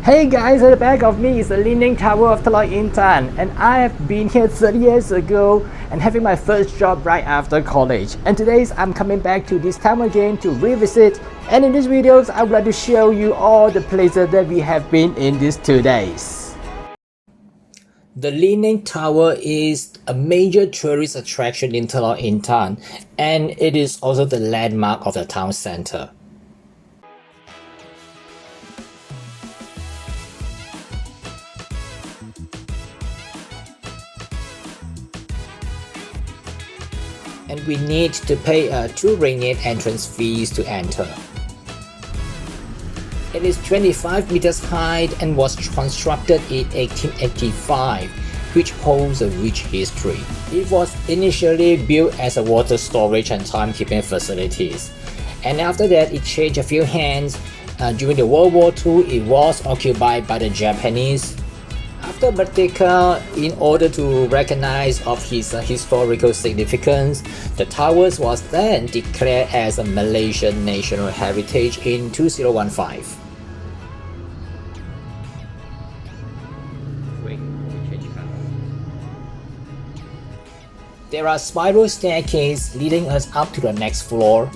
Hey guys, at the back of me is the Leaning Tower of Telok Intan, and I have been here 30 years ago and having my first job right after college. And today I'm coming back to this town again to revisit, and in these videos I would like to show you all the places that we have been in these 2 days. The Leaning Tower is a major tourist attraction in Telok Intan, and it is also the landmark of the town center. And we need to pay a 2 ringgit entrance fees to enter. It is 25 meters high and was constructed in 1885, which holds a rich history. It was initially built as a water storage and timekeeping facilities, and after that it changed a few hands. During the World War II, it was occupied by the Japanese. After Merdeka, in order to recognize of his historical significance, the towers was then declared as a Malaysian National Heritage in 2015. There are spiral staircases leading us up to the next floor.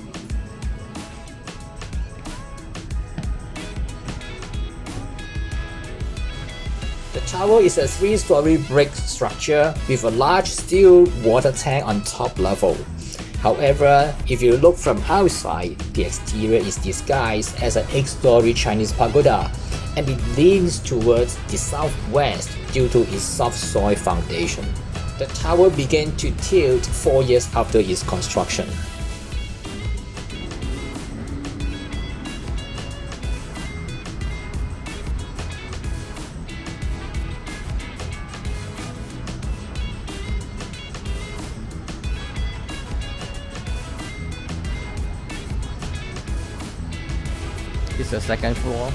The tower is a 3-story brick structure with a large steel water tank on top level. However, if you look from outside, the exterior is disguised as an 8-story Chinese pagoda, and it leans towards the southwest due to its soft soil foundation. The tower began to tilt 4 years after its construction. This is the second floor.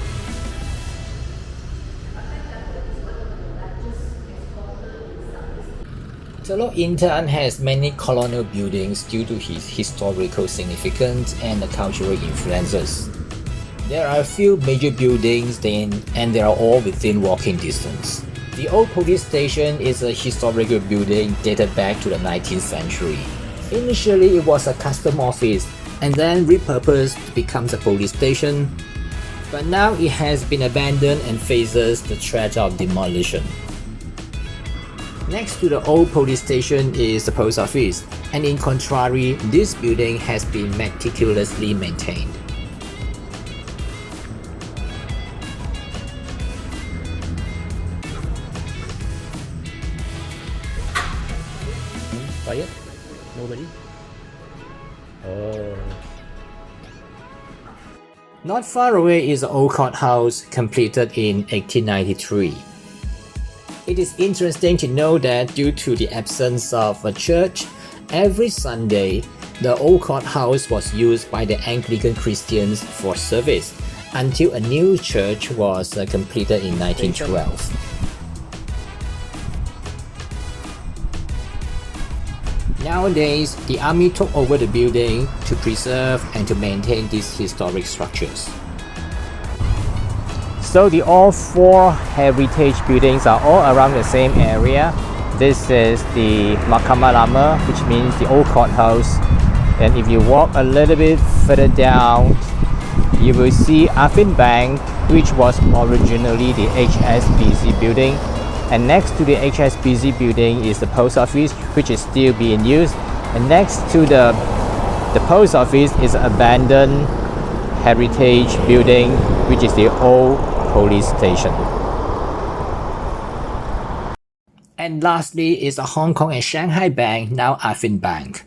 Telok Intan has many colonial buildings due to its historical significance and the cultural influences. There are a few major buildings and they are all within walking distance. The old police station is a historical building dated back to the 19th century. Initially it was a custom office and then repurposed to become a police station, but now it has been abandoned and faces the threat of demolition. Next to the old police station is the post office, and in contrary, this building has been meticulously maintained. Quiet? Nobody? Oh. Not far away is the Old Court House, completed in 1893. It is interesting to know that due to the absence of a church, every Sunday, the Old Court House was used by the Anglican Christians for service until a new church was completed in 1912. Nowadays, the army took over the building to preserve and to maintain these historic structures. So all 4 heritage buildings are all around the same area. This is the Mahkamah Lama, which means the Old Courthouse. And if you walk a little bit further down, you will see Affin Bank, which was originally the HSBC building. And next to the HSBC building is the post office, which is still being used. And next to the post office is an abandoned heritage building, which is the old police station. And lastly is the Hong Kong and Shanghai Bank, now Affin Bank.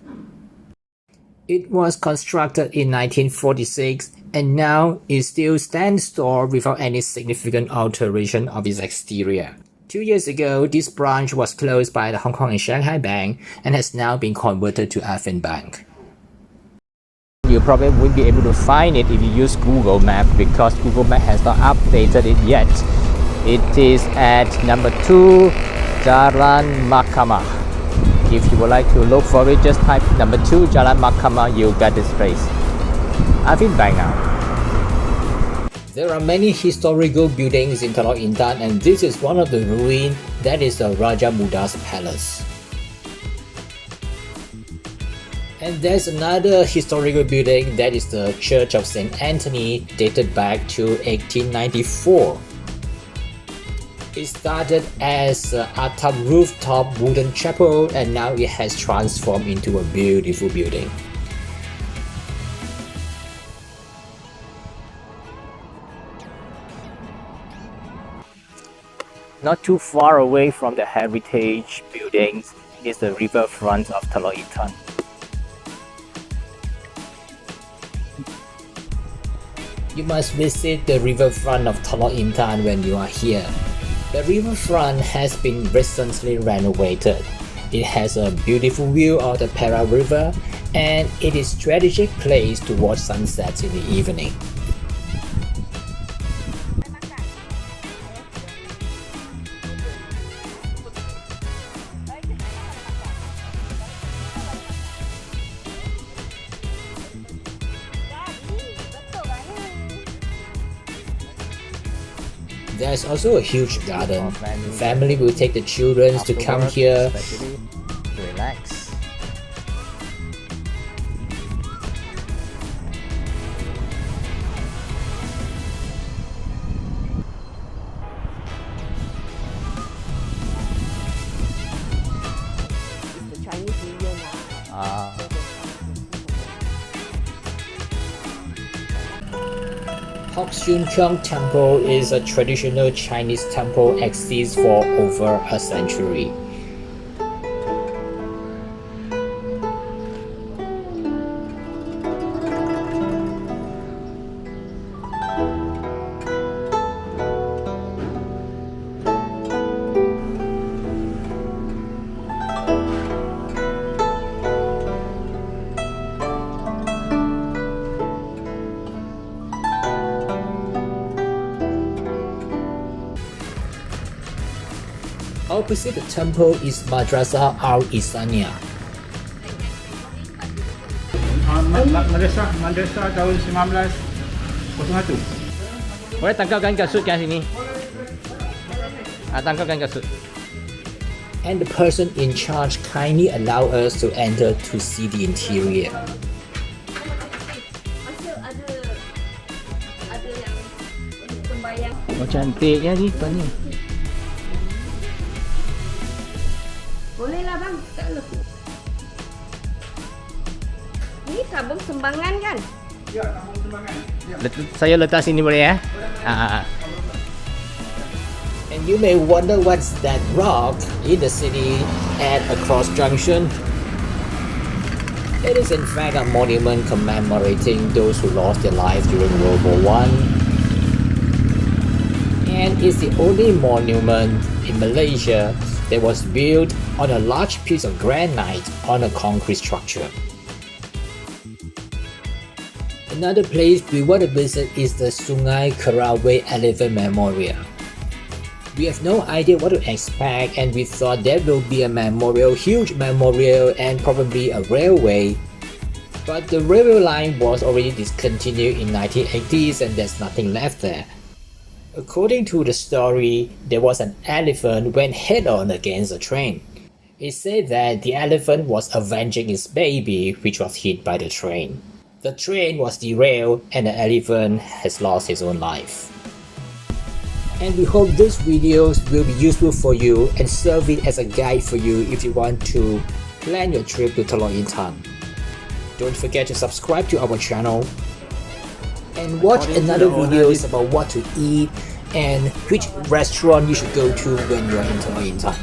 It was constructed in 1946 and now it still stands tall without any significant alteration of its exterior. 2 years ago, this branch was closed by the Hong Kong and Shanghai Bank and has now been converted to Affin Bank. You probably won't be able to find it if you use Google Map because Google Map has not updated it yet. It is at number 2 Jalan Mahkamah. If you would like to look for it, just type number 2 Jalan Mahkamah, you'll get this place. Affin Bank now. There are many historical buildings in Telok Intan, and this is one of the ruins, that is the Raja Muda's Palace. And there's another historical building, that is the Church of St. Anthony, dated back to 1894. It started as an atap rooftop wooden chapel, and now it has transformed into a beautiful building. Not too far away from the heritage buildings is the riverfront of Telok Intan. You must visit the riverfront of Telok Intan when you are here. The riverfront has been recently renovated. It has a beautiful view of the Perak River, and it is a strategic place to watch sunsets in the evening. There's also a huge garden. Family will take the children to come here. Relax. It's the Chinese New Year now. Hock Soon Keong Temple is a traditional Chinese temple exists for over a century. Opposite the temple is Madrasah Al Ihsaniyah. Madrasah tahun 1901. Boleh tangkapkan kasut kat sini. Tangkapkan kasut. And the person in charge kindly allow us to enter to see the interior. Ada yang sembahyang. Oh, cantiknya ni Tuan ni. Boleh lah bang, tak le. Ini tabung sumbangan kan? Ya, tabung sumbangan. Ya. Saya letak sini boleh ya? And you may wonder what's that rock in the city at a cross junction. It is in fact a monument commemorating those who lost their lives during World War I. And it's the only monument in Malaysia that was built on a large piece of granite on a concrete structure. Another place we want to visit is the Sungai Kerawai Elephant Memorial. We have no idea what to expect, and we thought there will be a memorial, huge memorial, and probably a railway. But the railway line was already discontinued in 1980s, and there's nothing left there. According to the story, there was an elephant went head-on against a train. It said that the elephant was avenging its baby, which was hit by the train. The train was derailed and the elephant has lost his own life. And we hope these videos will be useful for you and serve it as a guide for you if you want to plan your trip to Telok Intan. Don't forget to subscribe to our channel and watch another videos about what to eat and which restaurant you should go to when you're in Telok Intan.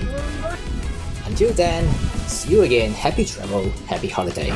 Until then, see you again. Happy travel, happy holiday.